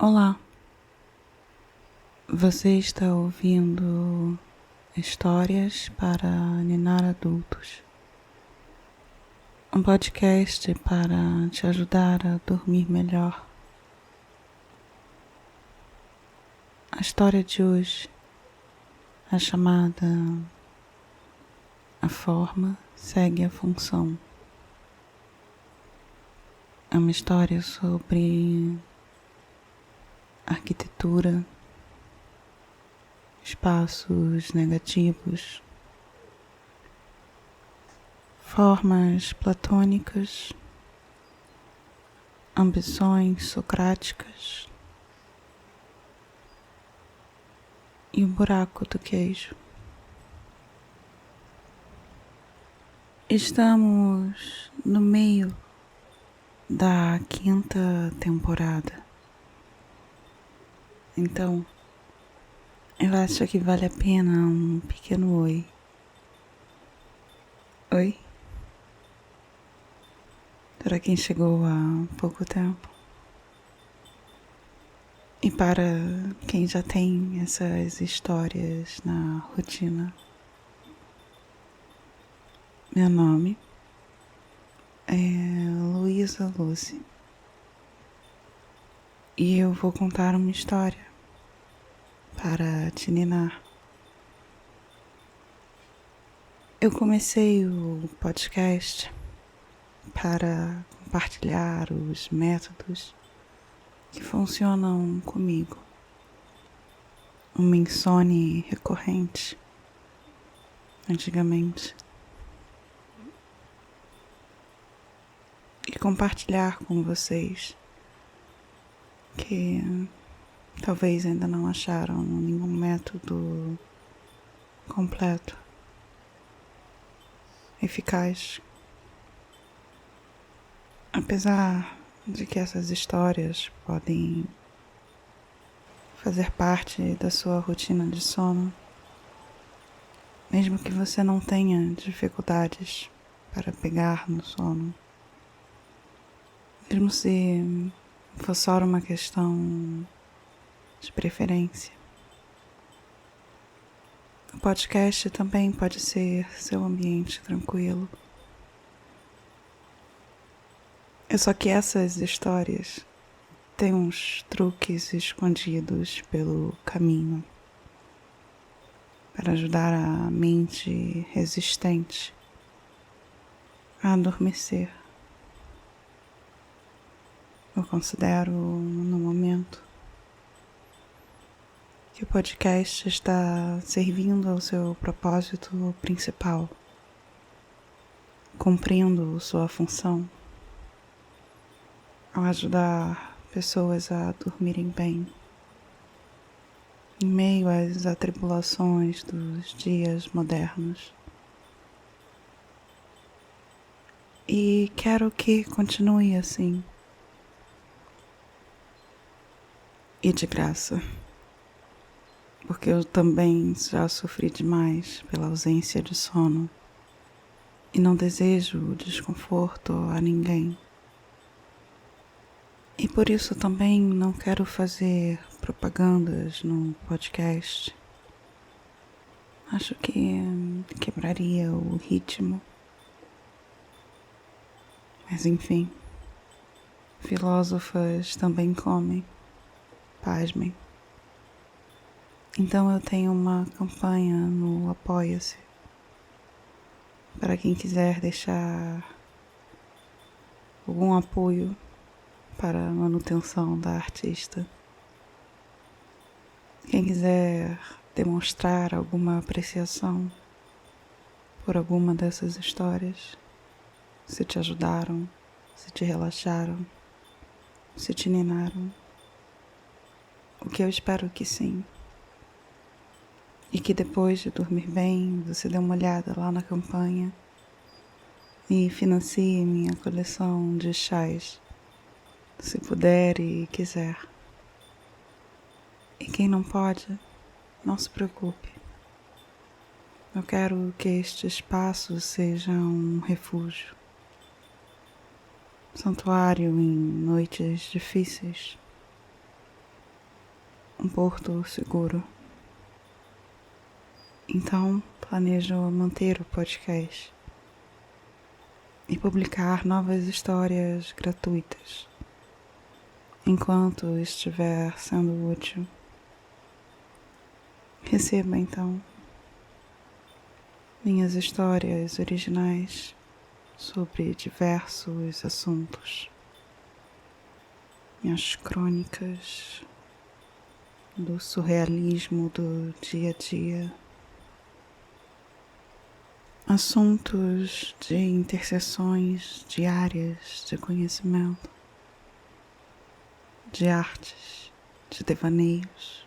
Olá, você está ouvindo Histórias para Ninar Adultos, um podcast para te ajudar a dormir melhor. A história de hoje é chamada A Forma Segue a Função. É uma história sobre arquitetura, espaços negativos, formas platônicas, ambições socráticas e o buraco do queijo. Estamos no meio da 5ª temporada. Então, eu acho que vale a pena um pequeno oi. Oi? Para quem chegou há pouco tempo. E para quem já tem essas histórias na rotina. Meu nome é Luísa Lucy. E eu vou contar uma história para te ninar. Eu comecei o podcast para compartilhar os métodos que funcionam comigo. Uma insônia recorrente, antigamente. E compartilhar com vocês que talvez ainda não acharam nenhum método completo, eficaz. Apesar de que essas histórias podem fazer parte da sua rotina de sono, mesmo que você não tenha dificuldades para pegar no sono, mesmo se for só uma questão de preferência. O podcast também pode ser seu ambiente tranquilo. Só que essas histórias têm uns truques escondidos pelo caminho para ajudar a mente resistente a adormecer. Eu considero no momento que o podcast está servindo ao seu propósito principal, cumprindo sua função ao ajudar pessoas a dormirem bem, em meio às atribulações dos dias modernos. E quero que continue assim. E de graça. Porque eu também já sofri demais pela ausência de sono. E não desejo desconforto a ninguém. E por isso também não quero fazer propagandas no podcast. Acho que quebraria o ritmo. Mas enfim, filósofas também comem. Pasmem. Então eu tenho uma campanha no Apoia-se para quem quiser deixar algum apoio para a manutenção da artista. Quem quiser demonstrar alguma apreciação por alguma dessas histórias, se te ajudaram, se te relaxaram, se te ninaram, o que eu espero que sim. E que depois de dormir bem, você dê uma olhada lá na campanha e financie minha coleção de chás, se puder e quiser. E quem não pode, não se preocupe. Eu quero que este espaço seja um refúgio, santuário em noites difíceis, um porto seguro. Então, planejo manter o podcast e publicar novas histórias gratuitas enquanto estiver sendo útil. Receba então minhas histórias originais sobre diversos assuntos, minhas crônicas do surrealismo do dia a dia, assuntos de interseções diárias de conhecimento, de artes, de devaneios,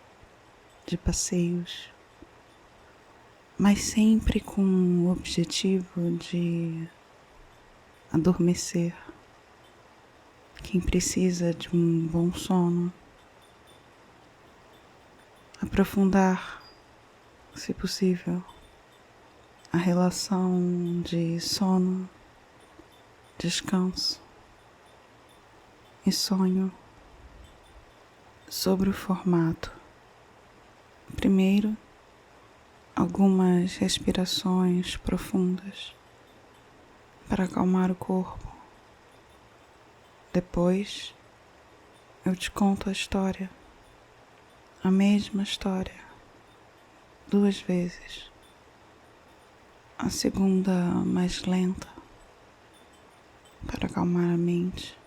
de passeios, mas sempre com o objetivo de adormecer quem precisa de um bom sono, aprofundar, se possível, a relação de sono, descanso e sonho. Sobre o formato. Primeiro, algumas respirações profundas para acalmar o corpo. Depois, eu te conto a história, a mesma história, 2 vezes. A segunda mais lenta, para acalmar a mente.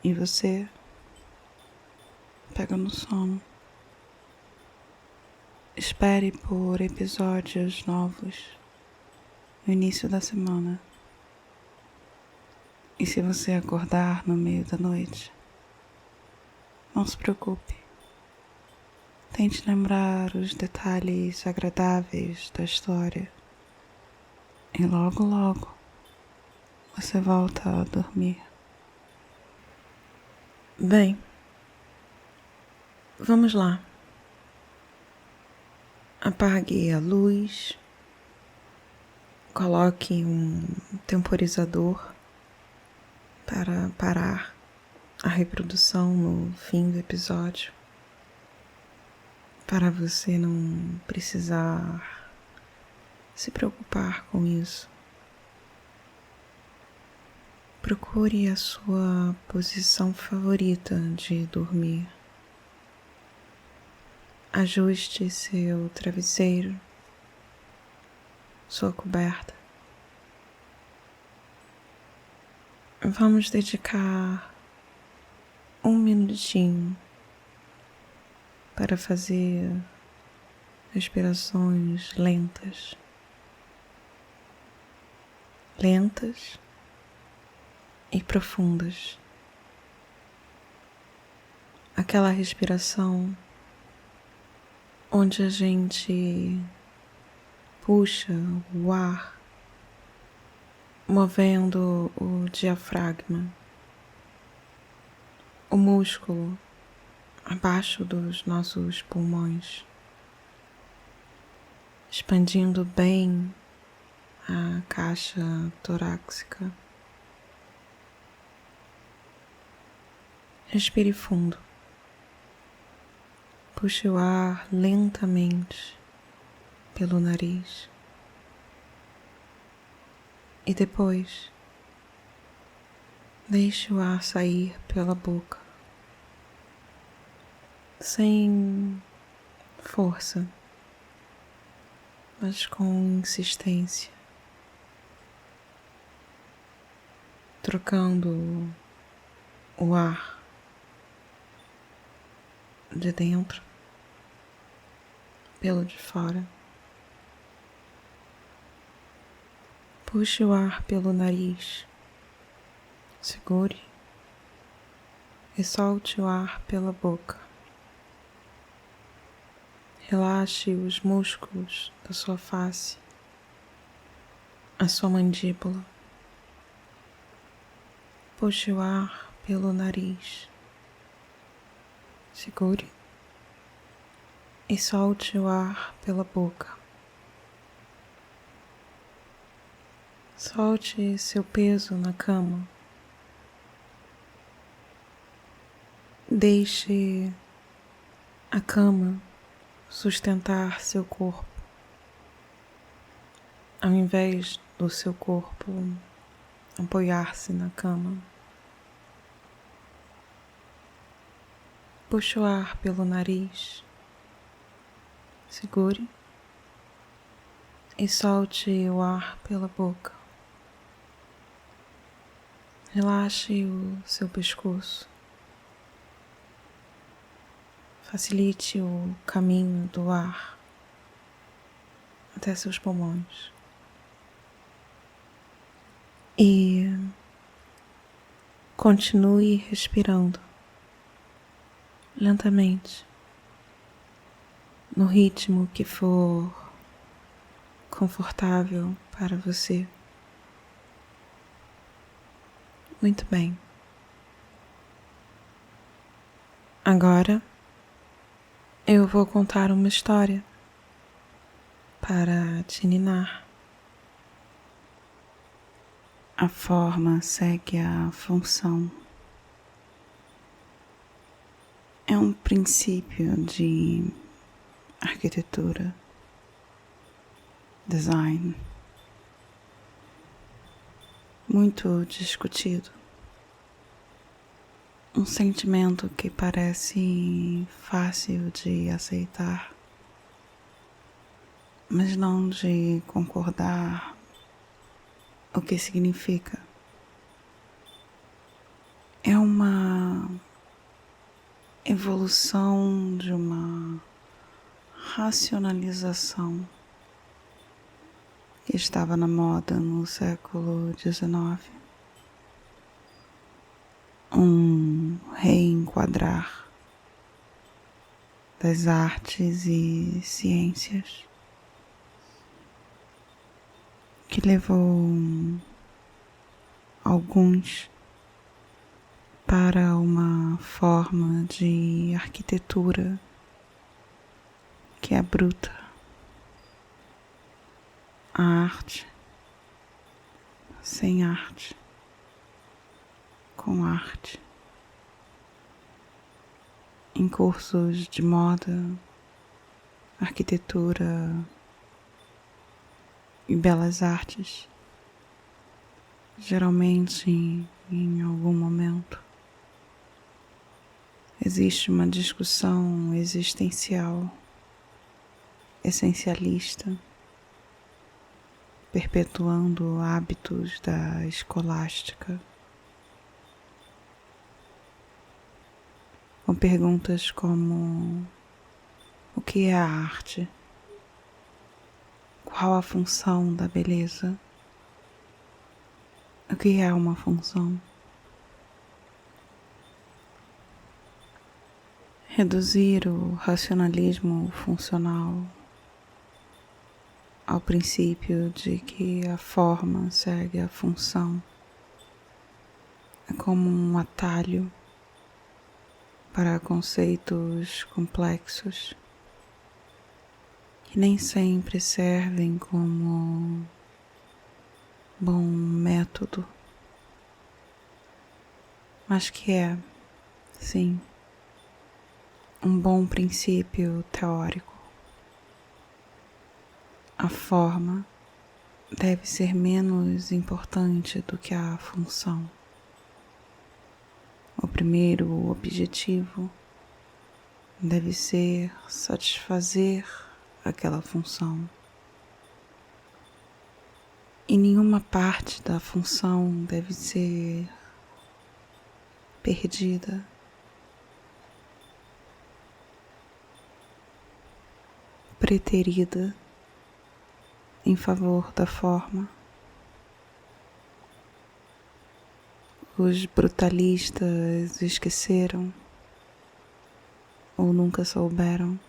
E você pega no sono. Espere por episódios novos no início da semana. E se você acordar no meio da noite, não se preocupe. Tente lembrar os detalhes agradáveis da história. E logo, logo, você volta a dormir. Bem, vamos lá. Apague a luz, coloque um temporizador para parar a reprodução no fim do episódio, para você não precisar se preocupar com isso. Procure a sua posição favorita de dormir. Ajuste seu travesseiro, sua coberta. Vamos dedicar 1 minutinho para fazer respirações lentas. Lentas e profundas. Aquela respiração onde a gente puxa o ar, movendo o diafragma, o músculo abaixo dos nossos pulmões, expandindo bem a caixa torácica. Respire fundo. Puxe o ar lentamente pelo nariz e depois deixe o ar sair pela boca, sem força, mas com insistência, trocando o ar de dentro pelo de fora. Puxe o ar pelo nariz, segure e solte o ar pela boca. Relaxe os músculos da sua face, a sua mandíbula. Puxe o ar pelo nariz, segure e solte o ar pela boca. Solte seu peso na cama. Deixe a cama sustentar seu corpo, ao invés do seu corpo apoiar-se na cama. Puxe o ar pelo nariz, segure e solte o ar pela boca. Relaxe o seu pescoço. Facilite o caminho do ar até seus pulmões. E continue respirando lentamente, no ritmo que for confortável para você. Muito bem. Agora eu vou contar uma história para te ninar. A forma segue a função. É um princípio de arquitetura, design, muito discutido. Um sentimento que parece fácil de aceitar, mas não de concordar o que significa. É uma evolução de uma racionalização que estava na moda no século XIX. Um reenquadrar das artes e ciências que levou alguns para uma forma de arquitetura que é bruta. A arte sem arte, com arte. Em cursos de moda, arquitetura e belas artes, geralmente em algum momento existe uma discussão existencial, essencialista, perpetuando hábitos da escolástica, com perguntas como: o que é a arte? Qual a função da beleza? O que é uma função? Reduzir o racionalismo funcional ao princípio de que a forma segue a função é como um atalho para conceitos complexos que nem sempre servem como bom método, mas que é, sim, um bom princípio teórico. A forma deve ser menos importante do que a função. O primeiro objetivo deve ser satisfazer aquela função. E nenhuma parte da função deve ser perdida. Preterida em favor da forma. Os brutalistas esqueceram ou nunca souberam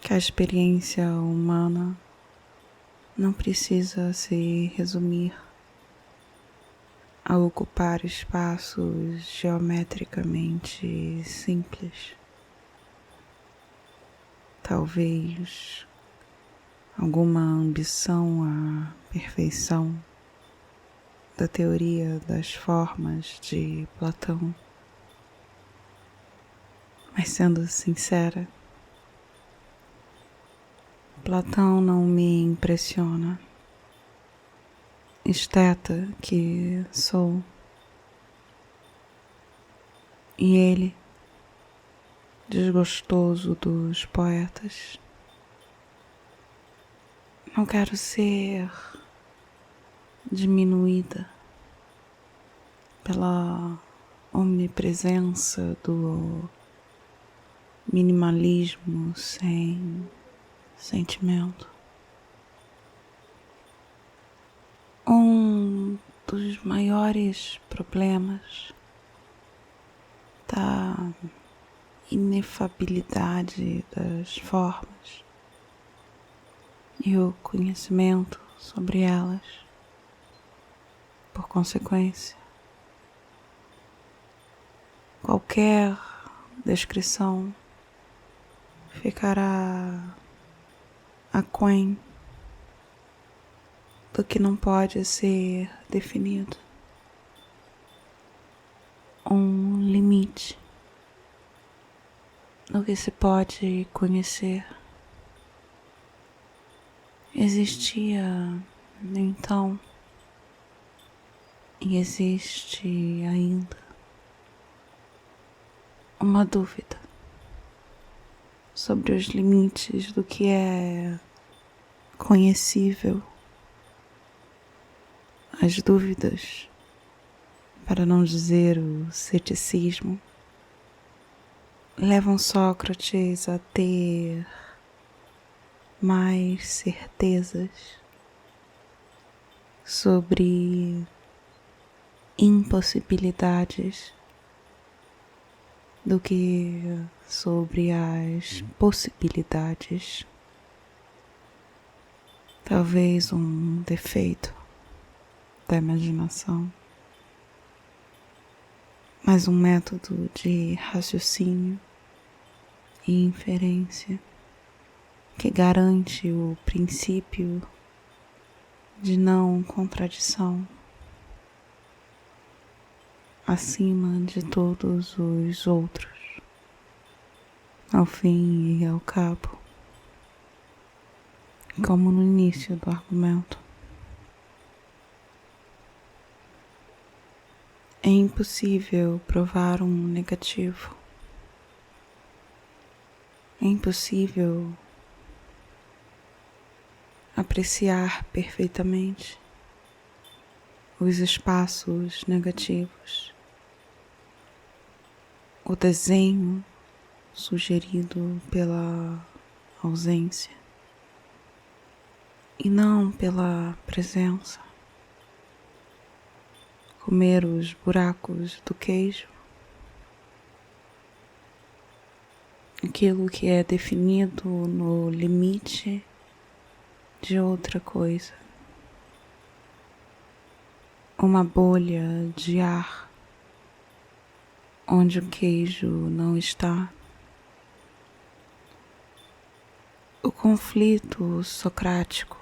que a experiência humana não precisa se resumir a ocupar espaços geometricamente simples. Talvez alguma ambição à perfeição da teoria das formas de Platão, Mas sendo sincera, Platão não me impressiona. Esteta que sou. E ele, desgostoso dos poetas. Não quero ser diminuída pela omnipresença do minimalismo sem sentimento. Um dos maiores problemas da inefabilidade das formas e o conhecimento sobre elas, por consequência, qualquer descrição ficará aquém do que não pode ser definido. Um limite do que se pode conhecer. Existia, então, e existe ainda, uma dúvida sobre os limites do que é conhecível. As dúvidas, para não dizer o ceticismo, levam Sócrates a ter mais certezas sobre impossibilidades do que sobre as possibilidades. Talvez um defeito da imaginação, mas um método de raciocínio e inferência que garante o princípio de não contradição acima de todos os outros, ao fim e ao cabo, como no início do argumento. É impossível provar um negativo. É impossível apreciar perfeitamente os espaços negativos, o desenho sugerido pela ausência e não pela presença. Comer os buracos do queijo, aquilo que é definido no limite de outra coisa, uma bolha de ar onde o queijo não está. O conflito socrático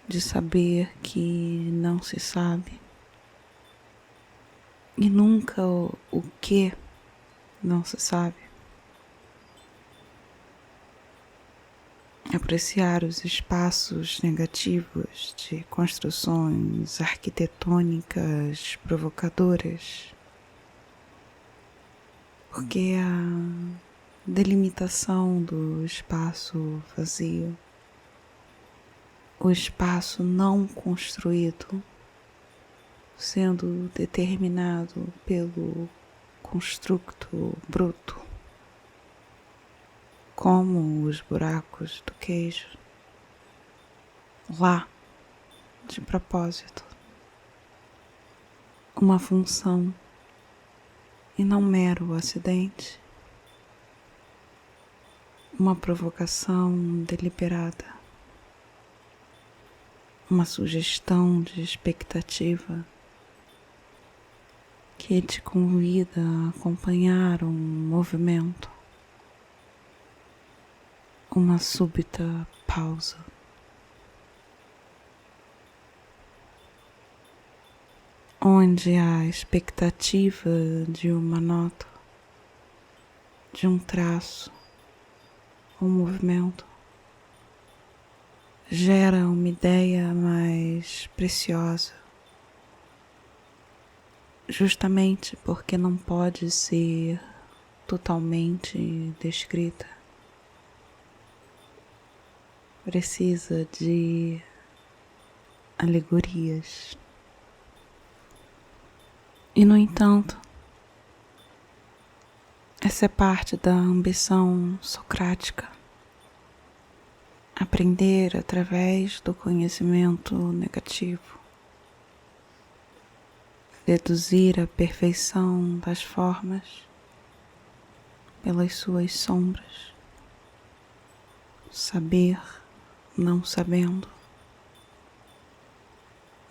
de saber que não se sabe e nunca o que não se sabe. Apreciar os espaços negativos de construções arquitetônicas provocadoras, porque a delimitação do espaço vazio, o espaço não construído, sendo determinado pelo construto bruto, como os buracos do queijo, lá, de propósito, uma função e não mero acidente, uma provocação deliberada, uma sugestão de expectativa que te convida a acompanhar um movimento, uma súbita pausa. Onde a expectativa de uma nota de um traço, um movimento, gera uma ideia mais preciosa, justamente porque não pode ser totalmente descrita. Precisa de alegorias. E, no entanto, essa é parte da ambição socrática. Aprender através do conhecimento negativo. Deduzir a perfeição das formas pelas suas sombras. Saber não sabendo.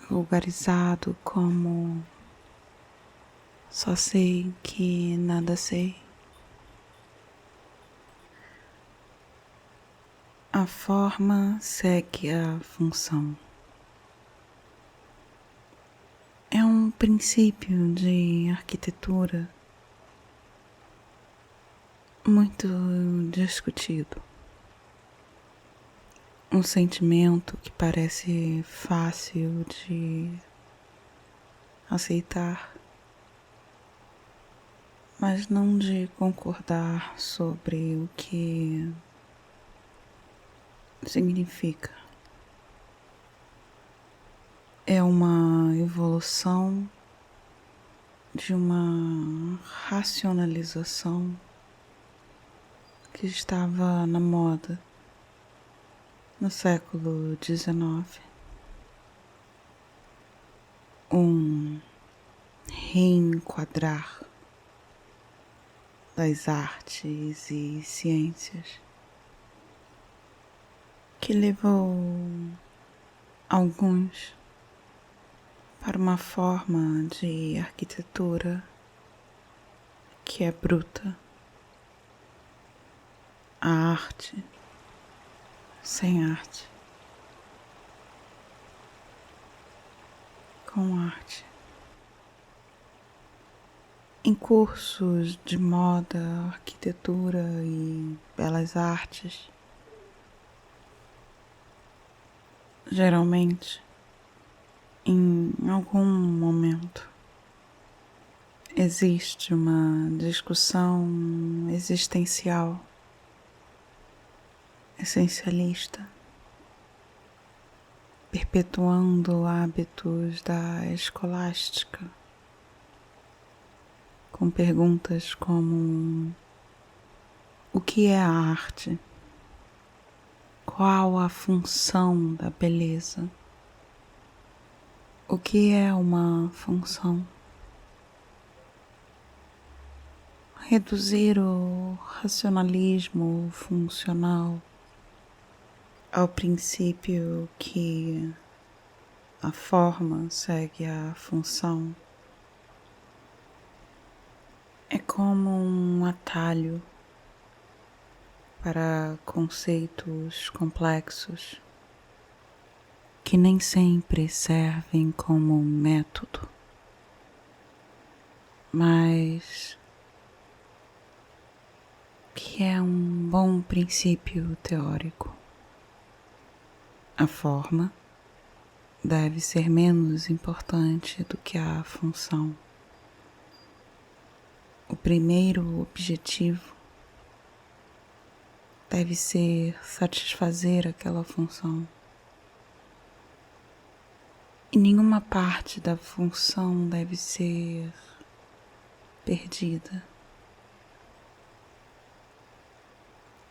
Vulgarizado como só sei que nada sei. A forma segue a função. É um princípio de arquitetura muito discutido. Um sentimento que parece fácil de aceitar, mas não de concordar sobre o que significa. É uma evolução de uma racionalização que estava na moda no século XIX. Um reenquadrar das artes e ciências que levou alguns para uma forma de arquitetura que é bruta. A arte sem arte, com arte. Em cursos de moda, arquitetura e belas artes, geralmente, em algum momento, existe uma discussão existencial, essencialista, perpetuando hábitos da escolástica, com perguntas como: o que é a arte? Qual a função da beleza? O que é uma função? Reduzir o racionalismo funcional ao princípio que a forma segue a função é como um atalho para conceitos complexos que nem sempre servem como método, mas que é um bom princípio teórico. A forma deve ser menos importante do que a função. O primeiro objetivo deve ser satisfazer aquela função. E nenhuma parte da função deve ser perdida,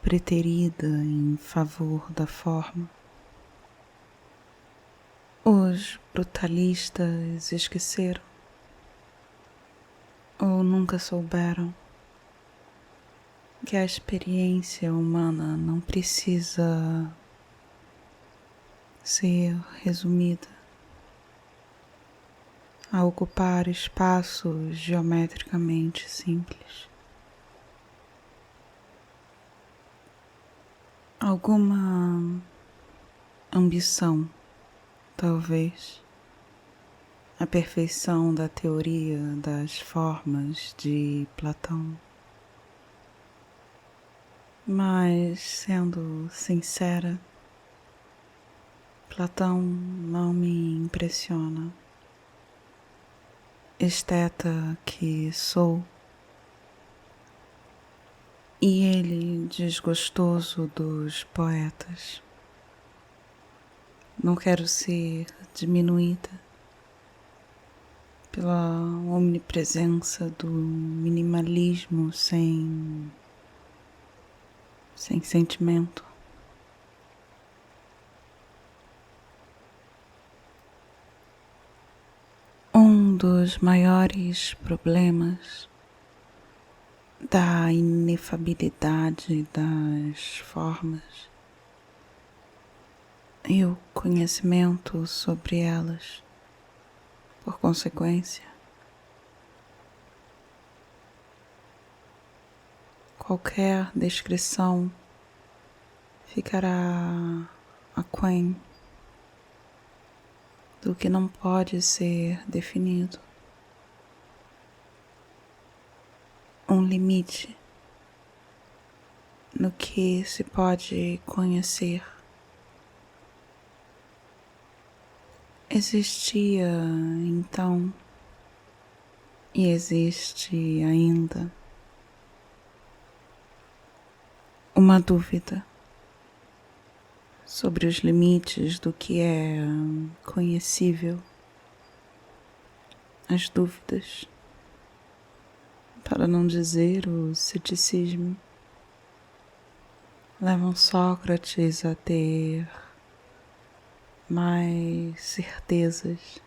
preterida em favor da forma. Os brutalistas esqueceram ou nunca souberam que a experiência humana não precisa ser resumida a ocupar espaços geometricamente simples. Alguma ambição, talvez, a perfeição da teoria das formas de Platão, Mas, sendo sincera, Platão não me impressiona. Esteta que sou, e ele desgostoso dos poetas. Não quero ser diminuída pela omnipresença do minimalismo sem sentimento. Um dos maiores problemas da inefabilidade das formas e o conhecimento sobre elas, por consequência, qualquer descrição ficará aquém do que não pode ser definido. Um limite no que se pode conhecer. Existia então e existe ainda uma dúvida sobre os limites do que é conhecível. As dúvidas, para não dizer o ceticismo, levam Sócrates a ter mais certezas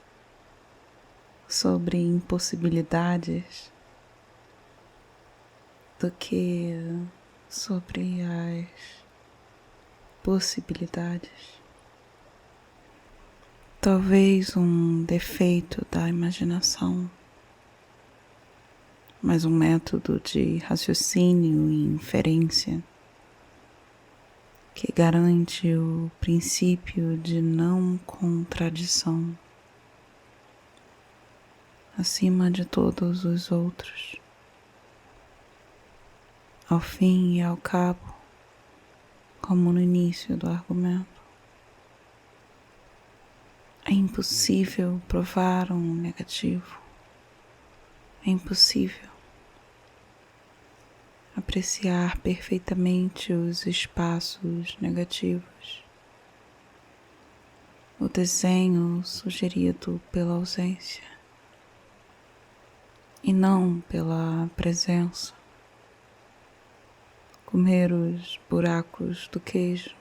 sobre impossibilidades do que sobre as possibilidades. Talvez um defeito da imaginação, mas um método de raciocínio e inferência que garante o princípio de não contradição acima de todos os outros. Ao fim e ao cabo, como no início do argumento, é impossível provar um negativo. É impossível apreciar perfeitamente os espaços negativos. O desenho sugerido pela ausência e não pela presença. Comer os buracos do queijo.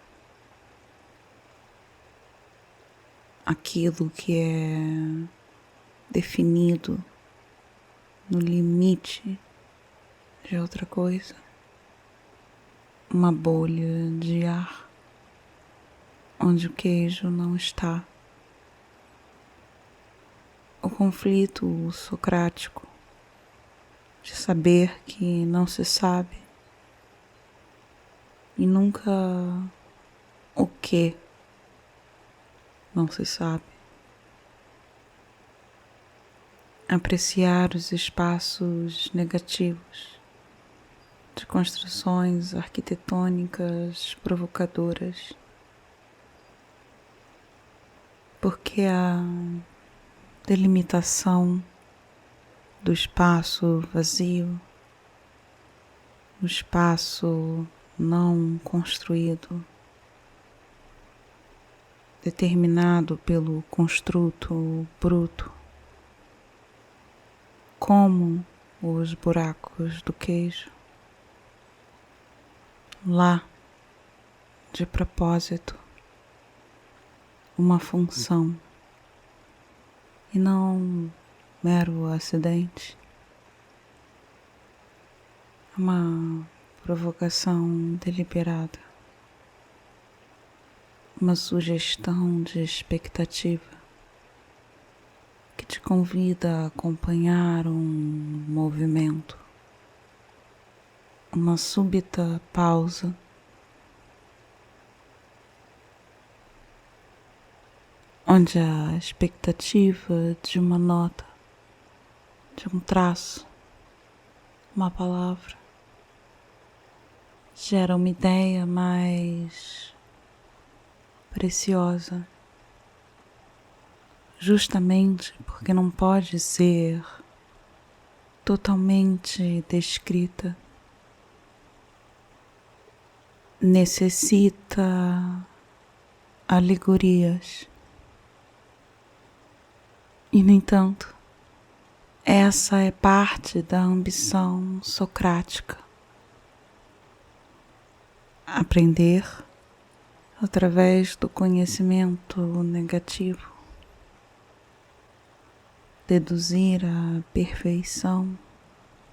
Aquilo que é definido no limite de outra coisa. Uma bolha de ar onde o queijo não está. O conflito socrático de saber que não se sabe e nunca o que não se sabe. Apreciar os espaços negativos de construções arquitetônicas provocadoras, porque a delimitação do espaço vazio, o espaço não construído, determinado pelo construto bruto, como os buracos do queijo, lá, de propósito, uma função e não mero acidente, uma provocação deliberada, uma sugestão de expectativa que te convida a acompanhar um movimento, uma súbita pausa, onde a expectativa de uma nota, de um traço, uma palavra, gera uma ideia mais preciosa, justamente porque não pode ser totalmente descrita. Necessita alegorias. E, no entanto, essa é parte da ambição socrática. Aprender através do conhecimento negativo, deduzir a perfeição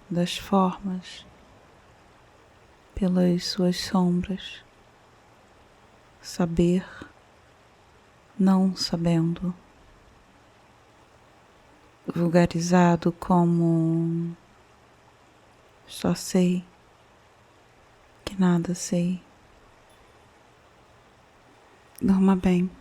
das formas pelas suas sombras, saber não sabendo, vulgarizado como só sei que nada sei. Durma bem.